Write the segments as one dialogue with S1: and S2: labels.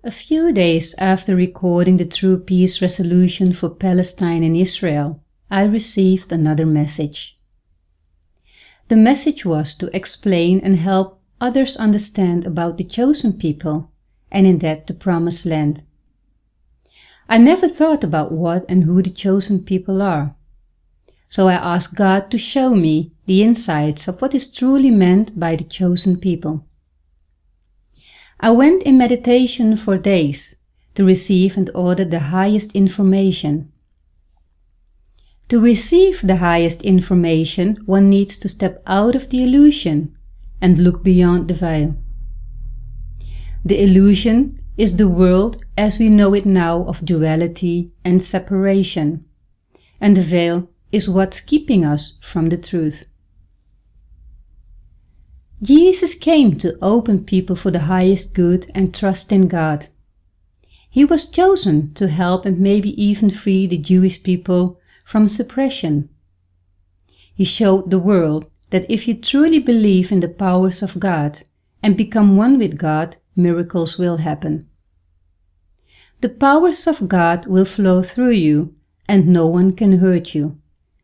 S1: A few days after recording the True Peace Resolution for Palestine and Israel, I received another message. The message was to explain and help others understand about the chosen people, and in that the Promised Land. I never thought about what and who the chosen people are. So I asked God to show me the insights of what is truly meant by the chosen people. I went in meditation for days to receive and order the highest information. To receive the highest information, one needs to step out of the illusion and look beyond the veil. The illusion is the world as we know it now of duality and separation, and the veil is what's keeping us from the truth. Jesus came to open people for the highest good and trust in God. He was chosen to help and maybe even free the Jewish people from suppression. He showed the world that if you truly believe in the powers of God and become one with God, miracles will happen. The powers of God will flow through you and no one can hurt you,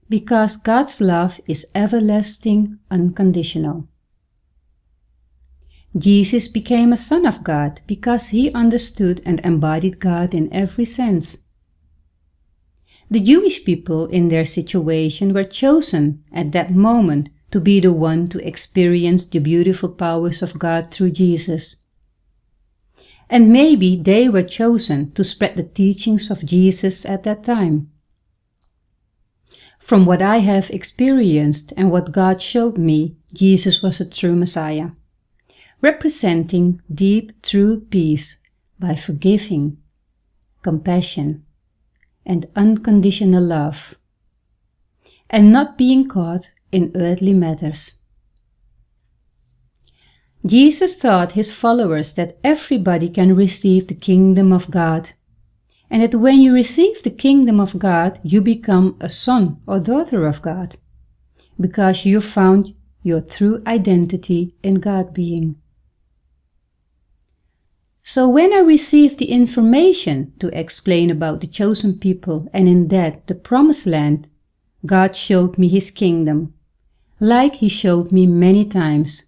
S1: because God's love is everlasting, unconditional. Jesus became a son of God because he understood and embodied God in every sense. The Jewish people in their situation were chosen at that moment to be the one to experience the beautiful powers of God through Jesus. And maybe they were chosen to spread the teachings of Jesus at that time. From what I have experienced and what God showed me, Jesus was a true Messiah, representing deep, true peace by forgiving, compassion, and unconditional love, and not being caught in earthly matters. Jesus taught his followers that everybody can receive the kingdom of God, and that when you receive the kingdom of God, you become a son or daughter of God, because you found your true identity in God being. So when I received the information to explain about the chosen people and in that the Promised Land, God showed me his kingdom, like he showed me many times.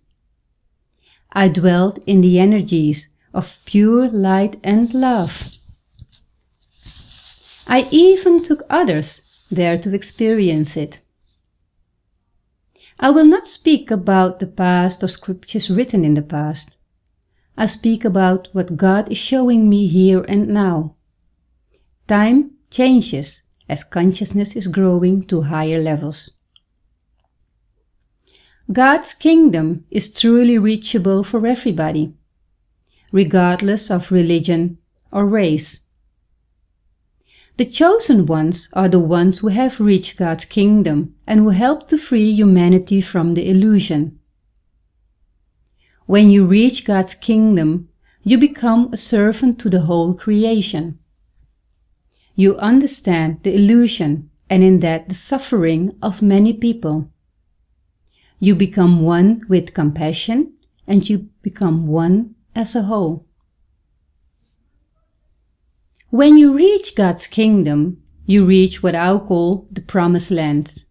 S1: I dwelt in the energies of pure light and love. I even took others there to experience it. I will not speak about the past or scriptures written in the past. I speak about what God is showing me here and now. Time changes as consciousness is growing to higher levels. God's kingdom is truly reachable for everybody, regardless of religion or race. The chosen ones are the ones who have reached God's kingdom and who help to free humanity from the illusion. When you reach God's kingdom, you become a servant to the whole creation. You understand the illusion and in that the suffering of many people. You become one with compassion and you become one as a whole. When you reach God's kingdom, you reach what I call the Promised Land.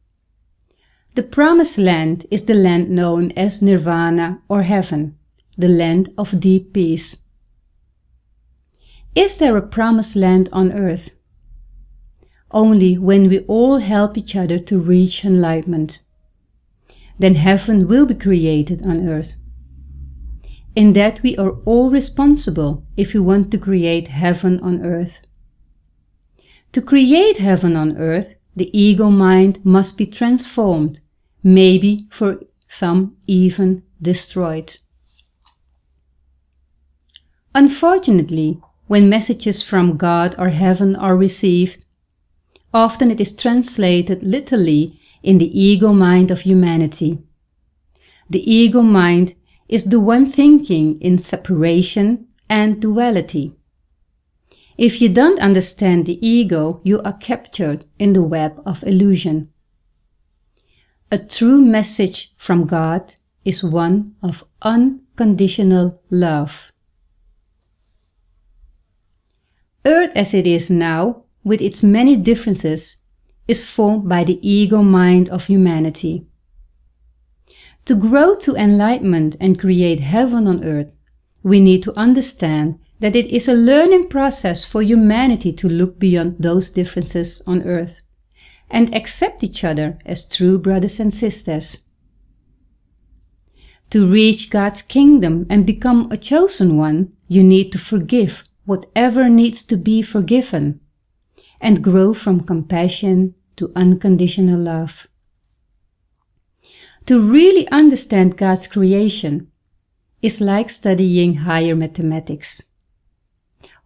S1: The Promised Land is the land known as Nirvana or Heaven, the land of deep peace. Is there a Promised Land on earth? Only when we all help each other to reach enlightenment. Then heaven will be created on earth. In that we are all responsible if we want to create heaven on earth. To create heaven on earth, the ego mind must be transformed, maybe for some even destroyed. Unfortunately, when messages from God or heaven are received, often it is translated literally in the ego mind of humanity. The ego mind is the one thinking in separation and duality. If you don't understand the ego, you are captured in the web of illusion. A true message from God is one of unconditional love. Earth as it is now, with its many differences, is formed by the ego mind of humanity. To grow to enlightenment and create heaven on earth, we need to understand that it is a learning process for humanity to look beyond those differences on earth and accept each other as true brothers and sisters. To reach God's kingdom and become a chosen one, you need to forgive whatever needs to be forgiven and grow from compassion to unconditional love. To really understand God's creation is like studying higher mathematics.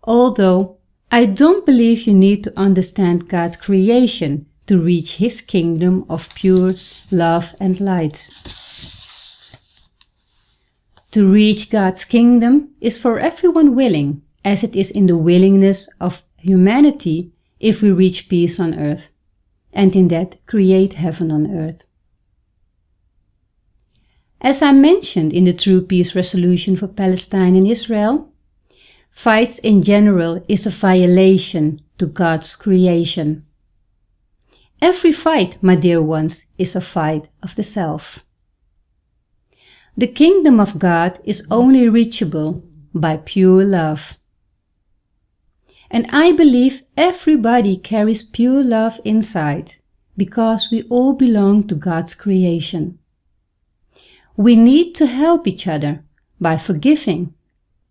S1: Although I don't believe you need to understand God's creation to reach His kingdom of pure love and light. To reach God's kingdom is for everyone willing, as it is in the willingness of humanity if we reach peace on earth, and in that create heaven on earth. As I mentioned in the True Peace Resolution for Palestine and Israel, fights in general is a violation to God's creation. Every fight, my dear ones, is a fight of the self. The kingdom of God is only reachable by pure love. And I believe everybody carries pure love inside, because we all belong to God's creation. We need to help each other by forgiving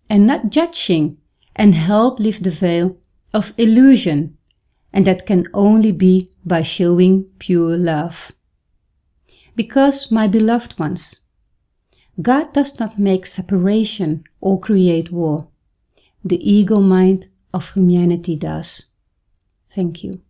S1: and not judging, and help lift the veil of illusion, and that can only be by showing pure love. Because, my beloved ones, God does not make separation or create war. The ego mind of humanity does. Thank you.